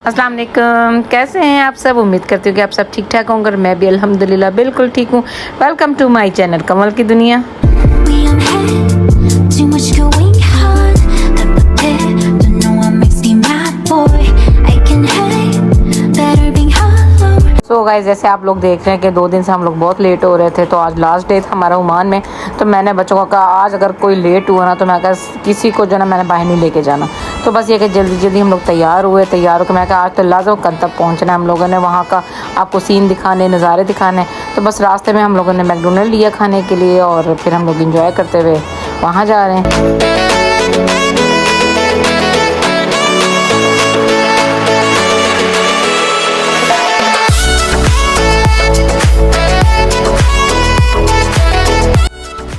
अस्सलाम वालेकुम, कैसे हैं आप सब। उम्मीद करती हूँ कि आप सब ठीक ठाक होंगे। मैं भी अल्हम्दुलिल्लाह बिल्कुल ठीक हूँ। वेलकम टू माय चैनल कमल की दुनिया। तो गाइस, जैसे आप लोग देख रहे हैं कि 2 दिन से हम लोग बहुत लेट हो रहे थे, तो आज लास्ट डे था हमारा ओमान में। तो मैंने बच्चों को कहा आज अगर कोई लेट हुआ ना तो मैं कहा किसी को जो ना मैंने बाहर नहीं लेके जाना। तो बस ये कि जल्दी जल्दी हम लोग तैयार होकर मैं कहा आज तो लाजम कल तक पहुँचना है हम लोगों ने, वहाँ का आपको सीन दिखाने, नज़ारे दिखाने। तो बस रास्ते में हम लोगों ने मैकडोनल्ड लिया खाने के लिए और फिर हम लोग इंजॉय करते हुए वहाँ जा रहे हैं।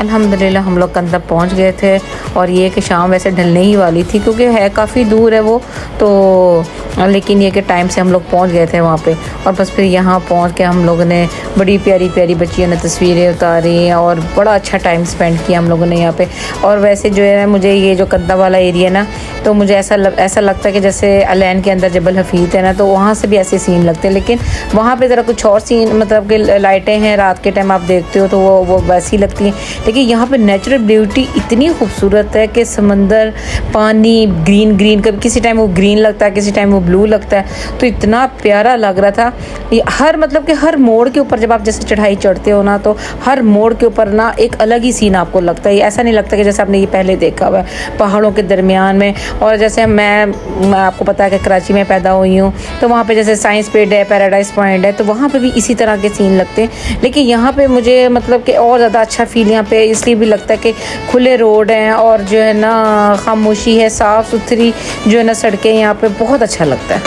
अल्हम्दुलिल्लाह हम लोग कंदब पहुंच गए थे और ये कि शाम वैसे ढलने ही वाली थी क्योंकि है काफ़ी दूर है वो, तो लेकिन ये कि टाइम से हम लोग पहुंच गए थे वहाँ पे। और बस फिर यहाँ पहुंच के हम लोगों ने बड़ी प्यारी प्यारी बच्चियों ने तस्वीरें उतारी और बड़ा अच्छा टाइम स्पेंड किया हम लोगों ने यहाँ पे। और वैसे जो है मुझे ये जो कंदब वाला एरिया ना, तो मुझे ऐसा लगता है कि जैसे अलैन के अंदर जबल हफीज़ है ना, तो वहाँ से भी ऐसे सीन लगते हैं, लेकिन वहाँ पे ज़रा कुछ और सीन, मतलब कि लाइटें हैं रात के टाइम आप देखते हो तो वो वैसी लगती हैं। लेकिन यहाँ पे नेचुरल ब्यूटी इतनी खूबसूरत है कि समंदर, पानी, ग्रीन ग्रीन, कभी किसी टाइम वो ग्रीन लगता है, किसी टाइम वो ब्लू लगता है, तो इतना प्यारा लग रहा था। हर मतलब कि हर मोड़ के ऊपर जब आप जैसे चढ़ाई चढ़ते हो ना, तो हर मोड़ के ऊपर ना एक अलग ही सीन आपको लगता है। ऐसा नहीं लगता कि जैसे आपने ये पहले देखा हुआ है पहाड़ों के दरमियान में। और जैसे मैं आपको पता है कि कराची में पैदा हुई हूँ, तो वहाँ पे जैसे साइंस पेड है, पैराडाइज पॉइंट है, तो वहाँ पे भी इसी तरह के सीन लगते हैं। लेकिन यहाँ पे मुझे मतलब कि और ज़्यादा अच्छा फील यहाँ पे इसलिए भी लगता है कि खुले रोड हैं और जो है ना खामोशी है, साफ़ सुथरी जो है ना सड़कें, यहाँ पे बहुत अच्छा लगता है।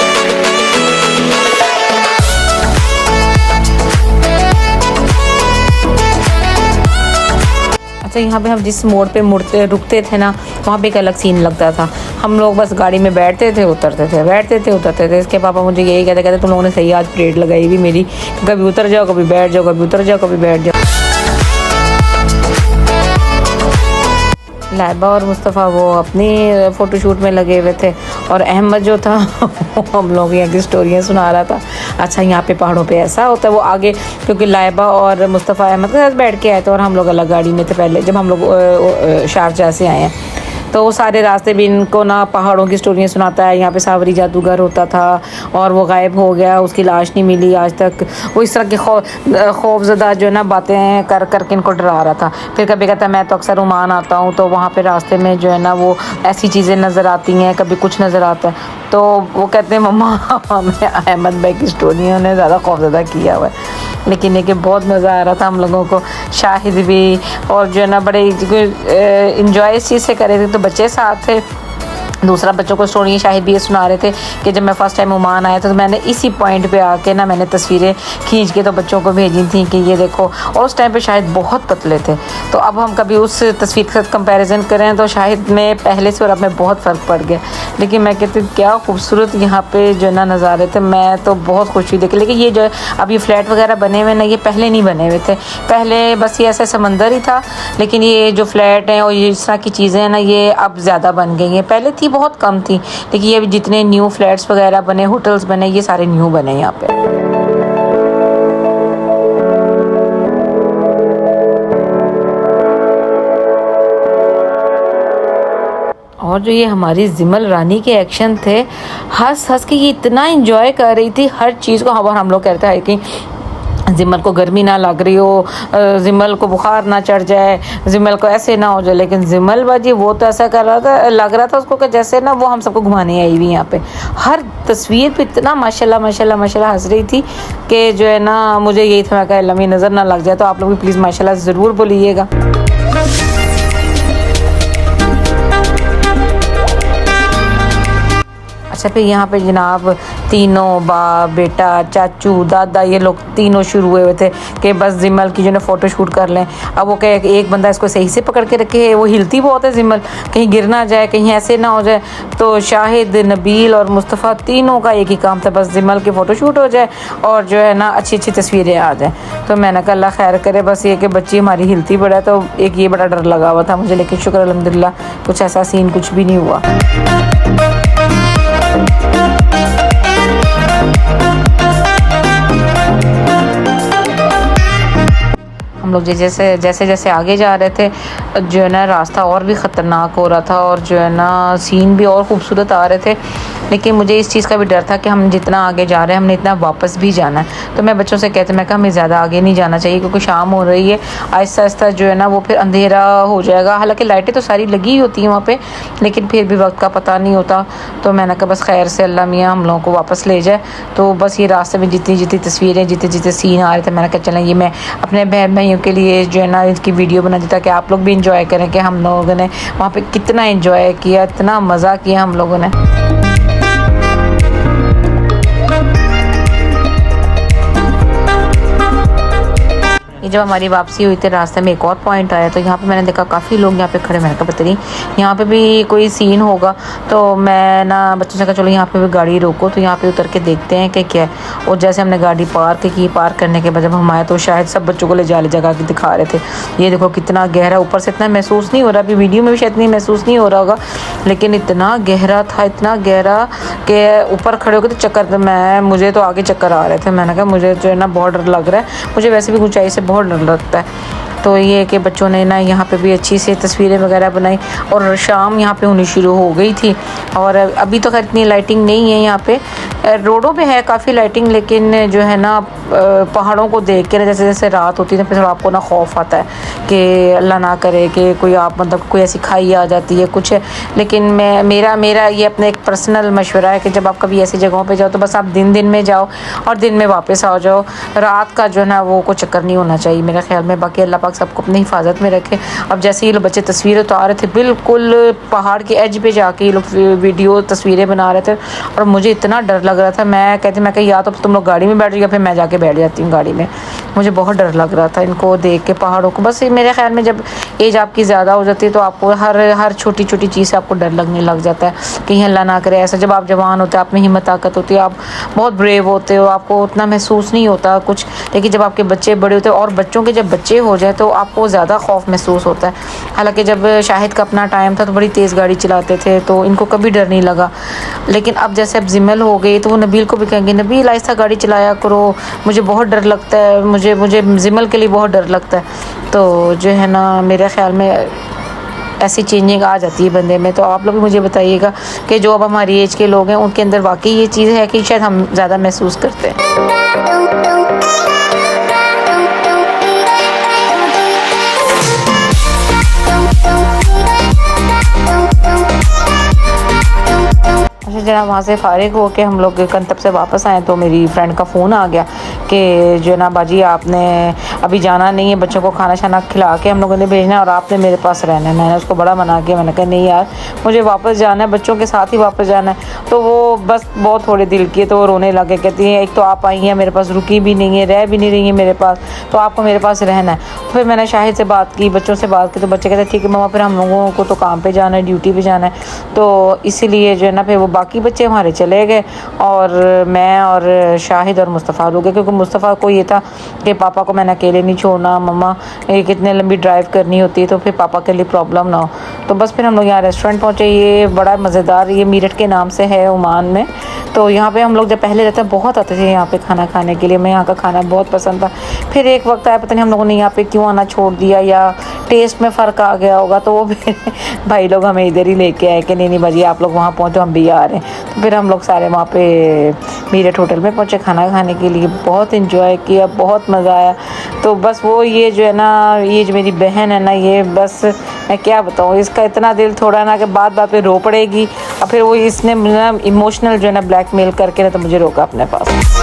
अच्छा, यहाँ पे हम जिस मोड़ पे रुकते थे ना, वहाँ पे एक अलग सीन लगता था। हम लोग बस गाड़ी में बैठते थे उतरते थे, बैठते थे उतरते थे। इसके पापा मुझे यही कहते तुम लोगों ने सही आज परेड लगाई हुई मेरी, कभी उतर जाओ, कभी बैठ जाओ, कभी उतर जाओ, कभी बैठ जाओ। लाइबा और मुस्तफ़ा वो अपनी फ़ोटोशूट में लगे हुए थे और अहमद जो था हम लोग यहाँ की स्टोरियाँ सुना रहा था। अच्छा, यहाँ पे पहाड़ों पे ऐसा होता है, वो आगे क्योंकि लाइबा और मुस्तफ़ा अहमद के साथ बैठ के आए थे और हम लोग अलग गाड़ी में थे पहले जब हम लोग शारजाह से आए हैं। तो वो सारे रास्ते भी इनको ना पहाड़ों की स्टोरियाँ सुनाता है। यहाँ पे सावरी जादूगर होता था और वो गायब हो गया, उसकी लाश नहीं मिली आज तक। वो इस तरह की खौफजदा जो है ना बातें कर करके इनको डरा रहा था। फिर कभी कहता है मैं तो अक्सर ओमान आता हूँ, तो वहाँ पे रास्ते में जो है ना वो ऐसी चीज़ें नज़र आती हैं, कभी कुछ नज़र आता है। तो वो कहते हैं मम्मा हमें अहमद भाई की स्टोरियों ने ज़्यादा खौफजदा किया हुआ है। लेकिन ये कि बहुत मज़ा आ रहा था हम लोगों को, शाहिद भी, और जो है ना बड़े इंजॉय इस चीज़ से कर रहे थे। तो बच्चे साथ थे, दूसरा बच्चों को स्टोरी शाहिद भी ये सुना रहे थे कि जब मैं फ़र्स्ट टाइम ओमान आया था तो मैंने इसी पॉइंट पे आके ना मैंने तस्वीरें खींच के तो बच्चों को भेजी थी कि ये देखो। और उस टाइम पे शाहिद बहुत पतले थे, तो अब हम कभी उस तस्वीर के साथ कंपैरिजन करें तो शाहिद में पहले से और अब में बहुत फ़र्क पड़ गया। लेकिन मैं कहती हूँ क्या खूबसूरत यहाँ पे जो है ना नज़ारे थे, मैं तो बहुत खुश हुई देखे। लेकिन ये जो अब ये फ्लैट वगैरह बने हुए ना, ये पहले नहीं बने हुए थे। पहले बस ये ऐसा समंदर ही था, लेकिन ये जो फ्लैट हैं और ये इस तरह की चीज़ें हैं ना, ये अब ज़्यादा बन गई हैं। पहले थी बहुत कम थी, लेकिन ये जितने न्यू फ्लैट्स वगैरह बने, होटल्स बने, ये सारे न्यू बने यहाँ पे। और जो ये हमारी जिमल रानी के एक्शन थे, हंस हंस के ये इतना एंजॉय कर रही थी हर चीज़ को। हम लोग कहते हैं कि जिमल को गर्मी ना लग रही हो, जिमल को बुखार ना चढ़ जाए, जिमल को ऐसे ना हो जाए, लेकिन जिमल बाजी वो तो ऐसा कर रहा था, लग रहा था उसको कि जैसे ना वो हम सबको घुमाने आई हुई यहाँ पे। हर तस्वीर पे इतना माशाल्लाह माशाल्लाह माशाल्लाह हंस रही थी कि जो है ना मुझे यही था, मैं कहा लम्बी नज़र ना लग जाए। तो आप लोग भी प्लीज़ माशाल्लाह ज़रूर बोलिएगा। अच्छा, फिर यहाँ पे जनाब तीनों बाप, बेटा, चाचू, दादा, ये लोग तीनों शुरू हुए थे कि बस जिमल की जो है फ़ोटो शूट कर लें। अब वो कहे कि एक बंदा इसको सही से पकड़ के रखे, वो हिलती बहुत है जिमल, कहीं गिर ना जाए, कहीं ऐसे ना हो जाए। तो शाहिद, नबील और मुस्तफ़ा तीनों का एक ही काम था, बस जिमल की फ़ोटो शूट हो जाए और जो है ना अच्छी अच्छी तस्वीरें आ जाएँ। तो मैंने कहा अल्लाह खैर करे, बस ये कि बच्ची हमारी हिलती बड़ा, तो एक ये बड़ा डर लगा हुआ था मुझे। लेकिन शुक्र अल्हम्दुलिल्लाह कुछ ऐसा सीन कुछ भी नहीं हुआ। लोग जैसे जैसे जैसे आगे जा रहे थे जो है ना रास्ता और भी ख़तरनाक हो रहा था और जो है ना सीन भी और ख़ूबसूरत आ रहे थे। लेकिन मुझे इस चीज़ का भी डर था कि हम जितना आगे जा रहे हैं हमने इतना वापस भी जाना है। तो मैं बच्चों से कहती मैं कहा हमें ज़्यादा आगे नहीं जाना चाहिए क्योंकि शाम हो रही है, आहिस्ता आहिस्ता जो है ना वो फिर अंधेरा हो जाएगा। हालांकि लाइटें तो सारी लगी ही होती हैं वहाँ पे, लेकिन फिर भी वक्त का पता नहीं होता। तो मैंने कहा बस खैर से अल्लाह मियाँ हम लोगों को वापस ले जाए। तो बस ये रास्ते में जितनी जितनी तस्वीरें जितने जितने सीन आ रहे थे मैंने कहा चलें ये मैं अपने बहन भाइयों के लिए जो है ना इसकी वीडियो बना दी ताकि आप लोग भी इंजॉय करें कि हम लोगों ने वहाँ पे कितना इंजॉय किया, इतना मज़ा किया हम लोगों ने। ये जब हमारी वापसी हुई थी रास्ते में एक और पॉइंट आया तो यहाँ पे मैंने देखा काफ़ी लोग यहाँ पे खड़े। मैंने कहा पता नहीं यहाँ पे भी कोई सीन होगा। तो मैं ना बच्चों से कहा चलो यहाँ पे भी गाड़ी रोको तो यहाँ पे उतर के देखते हैं कि क्या है। और जैसे हमने गाड़ी पार्क की, पार्क करने के बाद जब हम आए तो शायद सब बच्चों को ले जा जगह के दिखा रहे थे। ये देखो कितना गहरा, ऊपर से इतना महसूस नहीं हो रहा, अभी वीडियो में भी शायद इतनी महसूस नहीं हो रहा होगा, लेकिन इतना गहरा था, इतना गहरा कि ऊपर खड़े होकर तो चक्कर, मुझे तो आगे चक्कर आ रहे थे। मैंने कहा मुझे जो है ना बहुत डर लग रहा है, मुझे वैसे भी ऊंचाई से बहुत डर लगता है। तो ये कि बच्चों ने ना यहाँ पे भी अच्छी सी तस्वीरें वगैरह बनाई और शाम यहाँ पे होनी शुरू हो गई थी। और अभी तो खैर इतनी लाइटिंग नहीं है यहाँ पे, रोडों पे है काफ़ी लाइटिंग, लेकिन जो है ना पहाड़ों को देख के ना जैसे जैसे रात होती है ना फिर थोड़ा आपको ना खौफ आता है कि अल्लाह ना करे कि कोई आप मतलब कोई ऐसी खाई आ जाती है कुछ है। लेकिन मेरा ये अपना एक पर्सनल मशवरा है कि जब आप कभी ऐसी जगहों पे जाओ तो बस आप दिन में जाओ और दिन में वापस आ जाओ। रात का जो है ना वो कोई चक्कर नहीं होना चाहिए मेरे ख्याल में। बाकी अल्लाह पाक सबको अपनी हिफाजत में रखे। अब जैसे ये लोग बच्चे तस्वीरें उतार रहे थे बिल्कुल पहाड़ के एज पे जाके ये लोग वीडियो तस्वीरें बना रहे थे और मुझे इतना डर लग रहा था। मैं कही या तो तुम लोग गाड़ी में बैठ जाओ या फिर मैं जाके बैठ जाती हूँ गाड़ी में। मुझे बहुत डर लग रहा था इनको देख के पहाड़ों को। बस मेरे ख्याल में जब एज आपकी ज़्यादा हो जाती है तो आपको हर छोटी छोटी चीज़ से आपको डर लगने लग जाता है कि अल्लाह ना करे ऐसा। जब आप जवान होते हैं, आप में हिम्मत ताकत होती है, आप बहुत ब्रेव होते हो, आपको उतना महसूस नहीं होता कुछ। लेकिन जब आपके बच्चे बड़े होते हैं और बच्चों के जब बच्चे हो जाए तो आपको ज़्यादा खौफ महसूस होता है। हालांकि जब शाहिद का अपना टाइम था तो बड़ी तेज़ गाड़ी चलाते थे तो इनको कभी डर नहीं लगा। लेकिन अब जैसे अब जिम्मल हो गई तो वो नबील को भी कहेंगे नबील आहिस्ता गाड़ी चलाया करो, मुझे बहुत डर लगता है, मुझे जिम्मल के लिए बहुत डर लगता है। तो जो है ना मेरे ख्याल में ऐसी चेंजिंग आ जाती है बंदे में। तो आप लोग भी मुझे बताइएगा कि जो अब हमारी एज के लोग हैं उनके अंदर वाकई ये चीज़ है कि शायद हम ज़्यादा महसूस करते हैं। जना वहाँ से फ़ारिग हो के हम लोग कंतब से वापस आए तो मेरी फ्रेंड का फ़ोन आ गया कि जो ना बाजी आपने अभी जाना नहीं है, बच्चों को खाना शाना खिला के हम लोगों ने भेजना है और आपने मेरे पास रहना है। मैंने उसको बड़ा मना किया, मैंने कहा नहीं यार मुझे वापस जाना है, बच्चों के साथ ही वापस जाना है। तो वो बस बहुत थोड़े दिल की है तो वो रोने लगे, कहती है एक तो आप आई हैं मेरे पास, रुकी भी नहीं है, रह भी नहीं रही है मेरे पास, तो आपको मेरे पास रहना है। तो फिर मैंने शाहिद से बात की, बच्चों से बात की, तो बच्चे कहते ठीक है मम्मा फिर हम लोगों को तो काम पर जाना है, ड्यूटी पर जाना है। तो इसीलिए जो है ना फिर वो बाकी बच्चे हमारे चले गए और मैं और शाहिद और मुस्तफ़ा रुक गए, क्योंकि मुस्तफ़ा को ये था कि पापा को मैंने अकेले नहीं छोड़ना, मम्मा ये कितने लंबी ड्राइव करनी होती है तो फिर पापा के लिए प्रॉब्लम ना हो। तो बस फिर हम लोग यहाँ रेस्टोरेंट पहुँचे। ये बड़ा मज़ेदार, ये मीरठ के नाम से है ओमान में। तो यहाँ पे हम लोग जब पहले रहते बहुत आते थे यहाँ पे खाना खाने के लिए, मैं यहाँ का खाना बहुत पसंद था। फिर एक वक्त आया पता नहीं हम लोगों ने यहाँ पे क्यों आना छोड़ दिया या टेस्ट में फ़र्क आ गया होगा, तो वो फिर भाई लोग हमें इधर ही लेके आए कि नहीं भाजी आप लोग वहाँ पहुँचो हम भी आ रहे हैं। तो फिर हम लोग सारे वहाँ पे मीरठ होटल में पहुँचे खाना खाने के लिए, बहुत इन्जॉय किया, बहुत मज़ा आया। तो बस वो ये जो है ना ये जो मेरी बहन है ना, ये बस मैं क्या बताऊँ, इसका इतना दिल थोड़ा ना कि बात बात पे रो पड़ेगी और फिर वो इसने ना इमोशनल जो है ना ब्लैकमेल करके ना तो मुझे रोका अपने पास।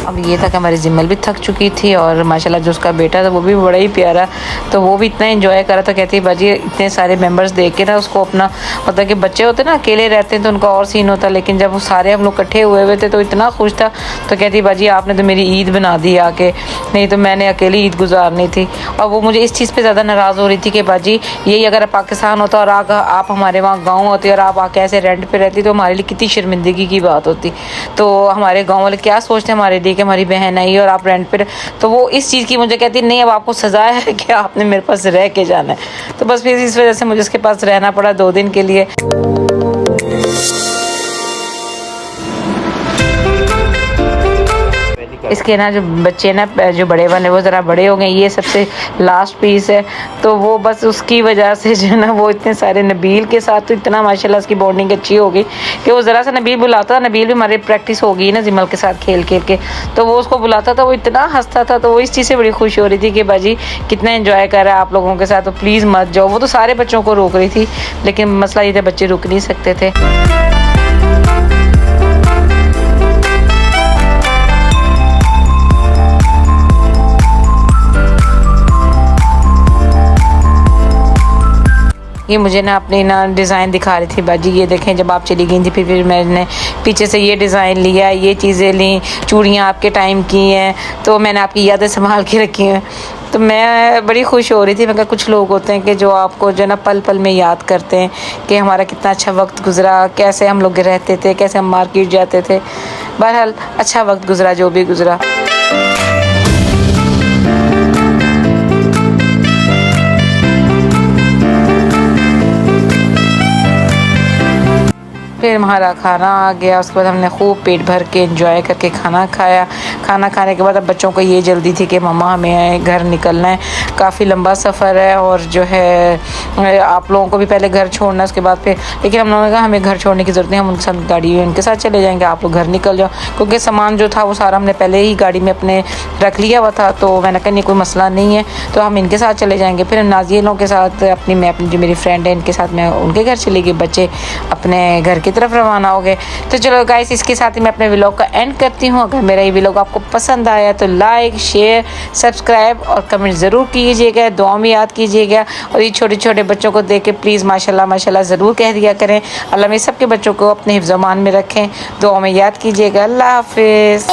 अब ये था कि हमारी जिम्मल भी थक चुकी थी और माशाल्लाह जो उसका बेटा था वो भी बड़ा ही प्यारा, तो वो भी इतना एंजॉय कर रहा था। कहती है बाजी इतने सारे मेंबर्स देख के ना उसको अपना मतलब कि बच्चे होते ना अकेले रहते हैं तो उनका और सीन होता, लेकिन जब वो सारे हम लोग इकट्ठे हुए थे तो इतना खुश था। तो कहती बाजी आपने तो मेरी ईद बना दी आके, नहीं तो मैंने अकेली ईद गुजारनी थी। और वो मुझे इस चीज़ पर ज़्यादा नाराज़ हो रही थी कि बाजी यही अगर पाकिस्तान होता और आप हमारे वहाँ गाँव होते और आप आके ऐसे रेंट पर रहती तो हमारे लिए कितनी शर्मिंदगी की बात होती। तो हमारे गाँव वाले क्या सोचते हमारे लिए कि हमारी बहन आई और आप रेंट पे, तो वो इस चीज़ की मुझे कहती नहीं अब आपको सजा है कि आपने मेरे पास रह के जाना है। तो बस फिर इस वजह से मुझे उसके पास रहना पड़ा 2 दिन के लिए। इसके ना जो बच्चे ना जो बड़े वाले वो ज़रा बड़े हो गए, ये सबसे लास्ट पीस है, तो वो बस उसकी वजह से जो है ना वो इतने सारे नबील के साथ तो इतना माशाल्लाह उसकी बॉन्डिंग अच्छी हो गई कि वो ज़रा सा नबील बुलाता था, नबील भी हमारे प्रैक्टिस हो गई ना जिमल के साथ खेल खेल के, तो वो उसको बुलाता था, वो इतना हंसता था, तो वो इस चीज़ से बड़ी खुश हो रही थी कि बाजी कितना एंजॉय कर रहा है आप लोगों के साथ, तो प्लीज़ मत जाओ। वो तो सारे बच्चों को रोक रही थी, लेकिन मसला ये था बच्चे रुक नहीं सकते थे। ये मुझे ना अपनी ना डिज़ाइन दिखा रही थी बाजी, ये देखें जब आप चली गई थी फिर मैंने पीछे से ये डिज़ाइन लिया, ये चीज़ें ली, चूड़ियाँ आपके टाइम की हैं, तो मैंने आपकी यादें संभाल के रखी हैं। तो मैं बड़ी खुश हो रही थी। मगर कुछ लोग होते हैं कि जो आपको जो ना पल पल में याद करते हैं कि हमारा कितना अच्छा वक्त गुज़रा, कैसे हम लोग रहते थे, कैसे हम मार्केट जाते थे। बहरहाल अच्छा वक्त गुज़रा जो भी गुज़रा। फिर हमारा खाना आ गया, उसके बाद हमने खूब पेट भर के एंजॉय करके खाना खाया। खाना खाने के बाद अब बच्चों को ये जल्दी थी कि मम्मा हमें घर निकलना है, काफ़ी लंबा सफ़र है और जो है आप लोगों को भी पहले घर छोड़ना है उसके बाद फिर, लेकिन हम लोगों ने कहा हमें घर छोड़ने की ज़रूरत नहीं, हम उनके साथ गाड़ी उनके साथ चले जाएंगे, आप लोग घर निकल जाओ, क्योंकि सामान जो था वो सारा हमने पहले ही गाड़ी में अपने रख लिया हुआ था। तो मैंने कहा नहीं कोई मसला नहीं है, तो हम इनके साथ चले जाएंगे। फिर नाज़िया लोगों के साथ मैं अपनी जो मेरी फ्रेंड है इनके साथ मैं उनके घर चली गई, बच्चे अपने घर की तरफ रवाना हो गए। तो चलो गाइस, इसके साथ ही मैं अपने व्लॉग का एंड करती हूँ। अगर मेरा ये व्लॉग आपको पसंद आया तो लाइक, शेयर, सब्सक्राइब और कमेंट ज़रूर कीजिएगा, दुआ में याद कीजिएगा। और ये छोटे छोटे बच्चों को देख के प्लीज़ माशाल्लाह माशाल्लाह ज़रूर कह दिया करें। अल्लाह में सबके बच्चों को अपने हिफ्ज़ मान में रखें, दुआ में याद कीजिएगा। अल्लाह हाफिज़।